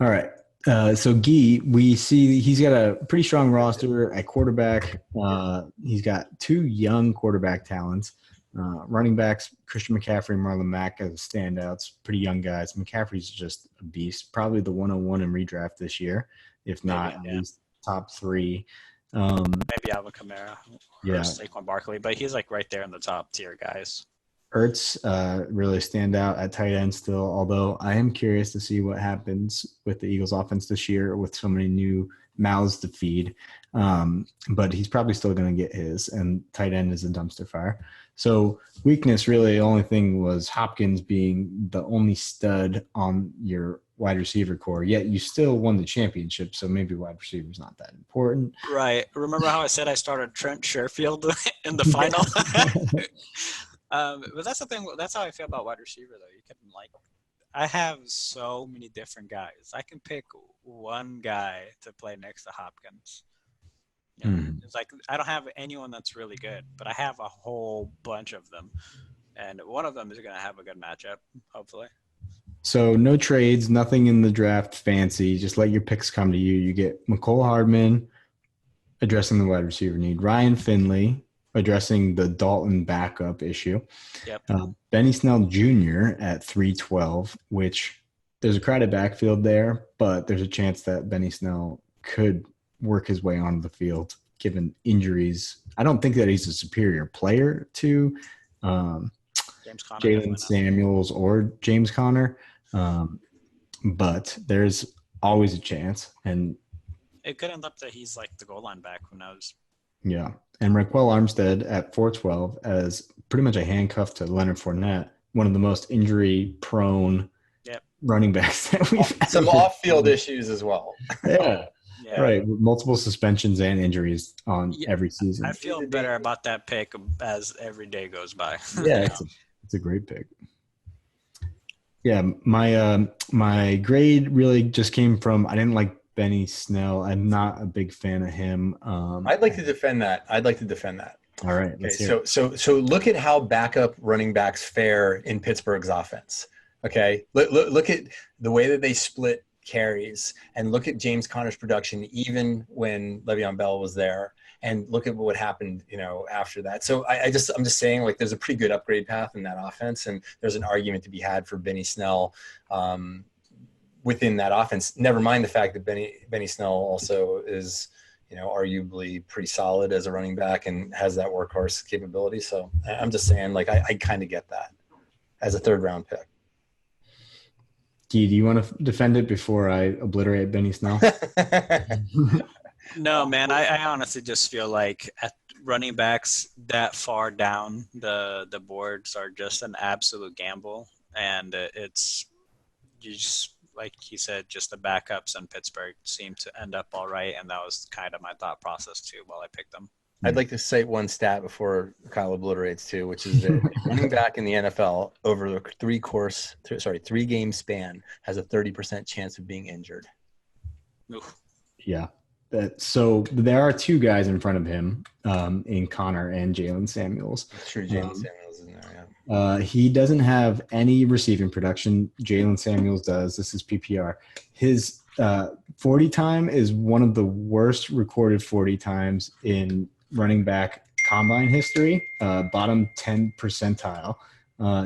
All right. So Guy, we see he's got a pretty strong roster at quarterback. He's got two young quarterback talents. Running backs, Christian McCaffrey and Marlon Mack as standouts, pretty young guys. McCaffrey's just a beast, probably the 101 in redraft this year, if Maybe, not at yeah. least top three. Um, Maybe Alvin Kamara or yeah, Saquon Barkley, but he's like right there in the top tier guys. Ertz really stand out at tight end still, although I am curious to see what happens with the Eagles offense this year with so many new mouths to feed. But he's probably still going to get his, and tight end is a dumpster fire. So weakness, really, the only thing was Hopkins being the only stud on your wide receiver core, yet you still won the championship, so maybe wide receiver is not that important. Right. Remember how I said I started Trent Sherfield in the final? But that's the thing. That's how I feel about wide receiver, though. You can I have so many different guys. I can pick one guy to play next to Hopkins. It's like I don't have anyone that's really good, but I have a whole bunch of them, and one of them is going to have a good matchup, hopefully. So no trades, nothing in the draft fancy. Just let your picks come to you. You get McCole Hardman addressing the wide receiver need, Ryan Finley addressing the Dalton backup issue, Yep. Benny Snell Jr. at 312, which there's a crowded backfield there, but there's a chance that Benny Snell could work his way onto the field given injuries. I don't think that he's a superior player to James Conner, Jalen Samuels or James Conner, but there's always a chance. And it could end up that he's like the goal line back. Who knows? Yeah. And Raquel Armstead at 412 as pretty much a handcuff to Leonard Fournette, one of the most injury-prone running backs that we've had. Some off-field issues as well. Yeah. Right. Multiple suspensions and injuries on every season. I feel better about that pick as every day goes by. Yeah, it's a great pick. Yeah, my grade really just came from I didn't like Benny Snell. I'm not a big fan of him. I'd like to defend that. All right. Okay, so look at how backup running backs fare in Pittsburgh's offense. Okay, look at the way that they split carries, and look at James Conner's production even when Le'Veon Bell was there, and look at what happened, after that. So I'm just saying, like, there's a pretty good upgrade path in that offense, and there's an argument to be had for Benny Snell within that offense. Never mind the fact that Benny Snell also is, arguably pretty solid as a running back and has that workhorse capability. So I'm just saying, like, I kind of get that as a third round pick. Guy, do you want to defend it before I obliterate Benny Snell? No, man. I honestly just feel like at running backs that far down the boards are just an absolute gamble, and it's you just like he said, just the backups in Pittsburgh seem to end up all right, and that was kind of my thought process too while I picked them. I'd like to cite one stat before Kyle obliterates too, which is that running back in the NFL over a 3-game span has a 30% chance of being injured. Oof. Yeah. So there are two guys in front of him in Connor and Jalen Samuels. That's true. Jalen Samuels is in there, yeah. He doesn't have any receiving production. Jalen Samuels does. This is PPR. His 40 time is one of the worst recorded 40 times in running back combine history, bottom 10 percentile.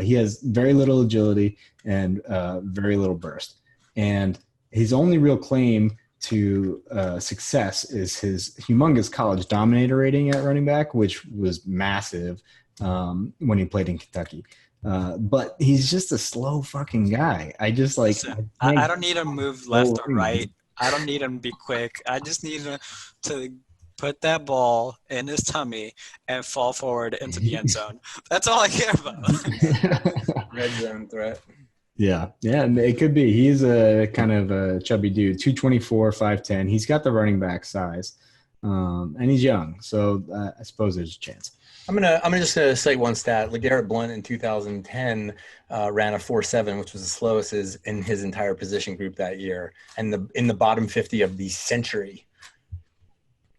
He has very little agility and very little burst. And his only real claim to success is his humongous college dominator rating at running back, which was massive when he played in Kentucky. But he's just a slow fucking guy. I just like. Listen, I don't need him to move left or right. I don't need him to be quick. I just need him to put that ball in his tummy and fall forward into the end zone. That's all I care about. Red zone threat. Yeah, it could be. He's a kind of a chubby dude, 224, 5'10". He's got the running back size, and he's young, so I suppose there's a chance. I'm just gonna cite one stat. LeGarrette Blount in 2010 ran a 4.7, which was the slowest in his entire position group that year, and in the bottom 50 of the century.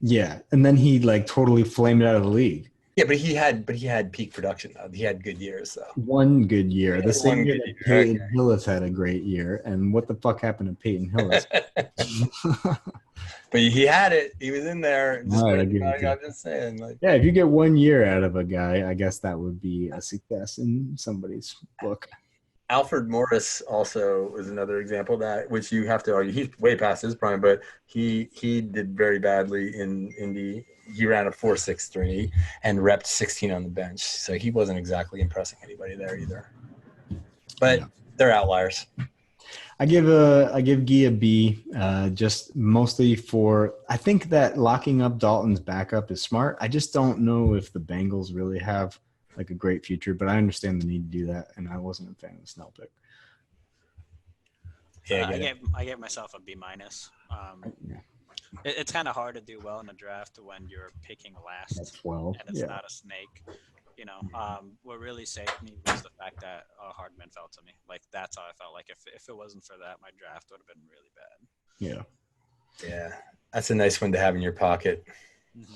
Yeah, and then he like totally flamed out of the league. Yeah, but he had peak production though. He had good years though. One good year. He The had same one year good that year. Peyton Hillis had a great year. And what the fuck happened to Peyton Hillis? But he had it. He was in there. All Just right, I like, give it to you. I'm just saying, like, Yeah, if you get 1 year out of a guy, I guess that would be a success in somebody's book. Alfred Morris also was another example of that, which you have to argue he's way past his prime, but he did very badly in Indy. He ran a 4.63 and repped 16 on the bench, so he wasn't exactly impressing anybody there either. But Yeah. they're outliers. I give Guy a B, just mostly for I think that locking up Dalton's backup is smart. I just don't know if the Bengals really have like a great future, but I understand the need to do that, and I wasn't a fan of the Snell pick. Yeah, I gave myself a B minus. Yeah. It's kind of hard to do well in a draft when you're picking last, At 12, and it's yeah. not a snake. You know, what really saved me was the fact that Hardman fell to me. Like that's how I felt. Like if it wasn't for that, my draft would have been really bad. Yeah. Yeah, that's a nice one to have in your pocket. Mm-hmm.